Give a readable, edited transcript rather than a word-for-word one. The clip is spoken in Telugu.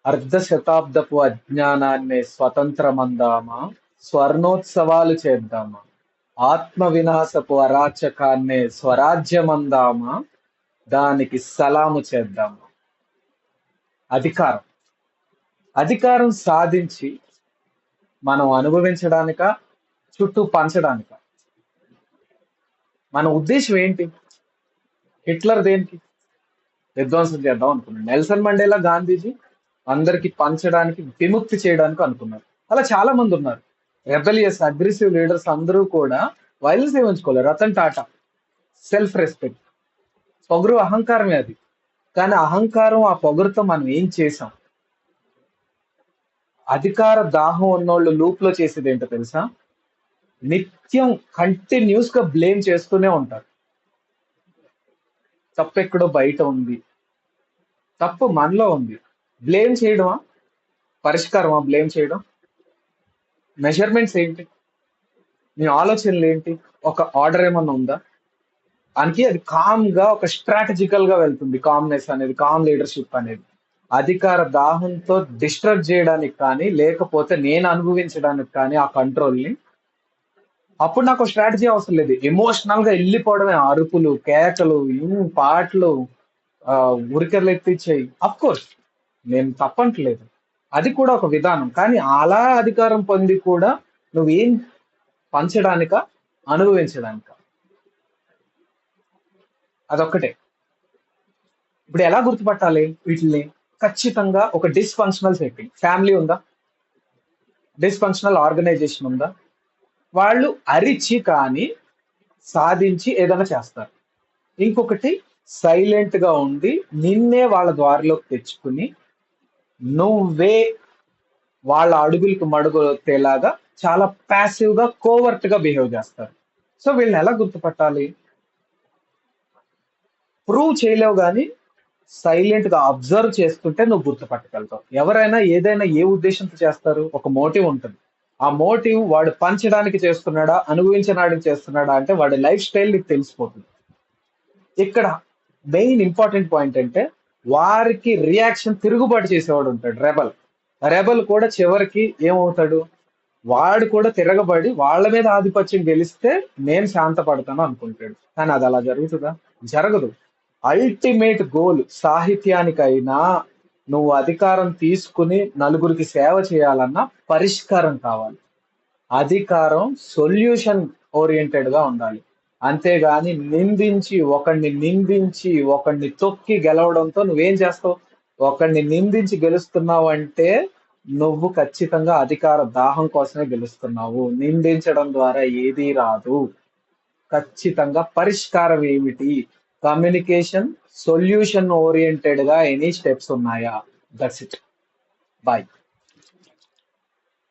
అర్ధ శతాబ్దపు అజ్ఞానాన్ని స్వతంత్రమందామా, స్వర్ణోత్సవాలు చేద్దామా, ఆత్మ వినాశపు అరాచకాన్నే స్వరాజ్యమందామా, దానికి సలాము చేద్దామా. అధికారం అధికారం సాధించి మనం అనుభవించడానిక, చుట్టూ పంచడానిక? మన ఉద్దేశం ఏంటి? హిట్లర్ దేనికి? విధ్వంసం చేద్దాం అనుకున్నాడు. నెల్సన్ మండేలా, గాంధీజీ అందరికి పంచడానికి, విముక్తి చేయడానికి అనుకున్నారు. అలా చాలా మంది ఉన్నారు. రెబెలియస్ అగ్రెసివ్ లీడర్స్ అందరూ కూడా వైలెన్స్ ఉంచుకోలేరు. రతన్ టాటా సెల్ఫ్ రెస్పెక్ట్, పొగరు అహంకారమే అది. కానీ అహంకారం, ఆ పొగరుతో మనం ఏం చేసాం? అధికార దాహం ఉన్నోళ్ళు లూప్ లో చేసేది ఏంటో తెలుసా? నిత్యం కంటిన్యూస్ గా బ్లేమ్ చేస్తూనే ఉంటారు. తప్పు ఎక్కడో బయట ఉంది, తప్పు మనలో ఉంది. బ్లేమ్ చేయడమా పరిష్కారమా? బ్లేమ్ చేయడం. మెజర్మెంట్స్ ఏంటి? నీ ఆలోచనలు ఏంటి? ఒక ఆర్డర్ ఏమన్నా ఉందా? దానికి అది కామ్ గా, ఒక స్ట్రాటజికల్ గా వెళ్తుంది. కామ్నెస్ అనేది, కామ్ లీడర్షిప్ అనేది అధికార దాహంతో డిస్టర్బ్ చేయడానికి కానీ, లేకపోతే నేను అనుభవించడానికి కానీ ఆ కంట్రోల్ ని. అప్పుడు నాకు స్ట్రాటజీ అవసరం లేదు. ఎమోషనల్ గా వెళ్ళిపోవడమే, అరుపులు, కేకలు, పాటలు, ఆ ఉరికెర్లు ఎత్తిచ్చేయి. అఫ్ కోర్స్ నేను తప్పంటలేదు, అది కూడా ఒక విధానం. కానీ అలా అధికారం పొంది కూడా నువ్వేం పంచడానిక, అనుభవించడానిక? అదొక్కటే. ఇప్పుడు ఎలా గుర్తుపట్టాలి వీటిని? ఖచ్చితంగా ఒక డిస్ఫంక్షనల్ సెట్టింగ్. ఫ్యామిలీ ఉందా? డిస్ఫంక్షనల్ ఆర్గనైజేషన్ ఉందా? వాళ్ళు అరిచి కానీ సాధించి ఏదైనా చేస్తారు. ఇంకొకటి, సైలెంట్ గా ఉండి నిన్నే వాళ్ళ ద్వారిలోకి తెచ్చుకుని నువ్వే వాళ్ళ అడుగులకు మడుగులాగా చాలా ప్యాసివ్ గా, కోవర్ట్ గా బిహేవ్ చేస్తారు. సో వీళ్ళని ఎలా గుర్తుపట్టాలి? ప్రూవ్ చేయలేవు కానీ సైలెంట్ గా అబ్జర్వ్ చేసుకుంటే నువ్వు గుర్తుపట్టగలుగుతావు. ఎవరైనా ఏదైనా ఏ ఉద్దేశంతో చేస్తారు? ఒక మోటివ్ ఉంటుంది. ఆ మోటివ్ వాడు పంచడానికి చేస్తున్నాడా, అనుభవించడానికి చేస్తున్నాడా అంటే వాడి లైఫ్ స్టైల్ నీకు తెలిసిపోతుంది. ఇక్కడ మెయిన్ ఇంపార్టెంట్ పాయింట్ అంటే, వారికి రియాక్షన్ తిరుగుబాటు చేసేవాడు ఉంటాడు, రెబల్. రెబల్ కూడా చివరికి ఏమవుతాడు? వాడు కూడా తిరగబడి వాళ్ళ మీద ఆధిపత్యం గెలిస్తే నేను శాంతపడతాను అనుకుంటాడు. కానీ అది అలా జరుగుతుందా? జరగదు. అల్టిమేట్ గోల్ సాహిత్యానికైనా, నువ్వు అధికారం తీసుకుని నలుగురికి సేవ చేయాలన్నా పరిష్కారం కావాలి. అధికారం సొల్యూషన్ ఓరియంటెడ్ గా ఉండాలి. అంతేగాని ఒకడిని తొక్కి గెలవడంతో నువ్వేం చేస్తావు? ఒకడిని నిందించి గెలుస్తున్నావు అంటే నువ్వు ఖచ్చితంగా అధికార దాహం కోసమే గెలుస్తున్నావు. నిందించడం ద్వారా ఏదీ రాదు. ఖచ్చితంగా పరిష్కారం ఏమిటి? కమ్యూనికేషన్, సొల్యూషన్ ఓరియంటెడ్ గా ఎనీ స్టెప్స్ ఉన్నాయా? That's it. బాయ్.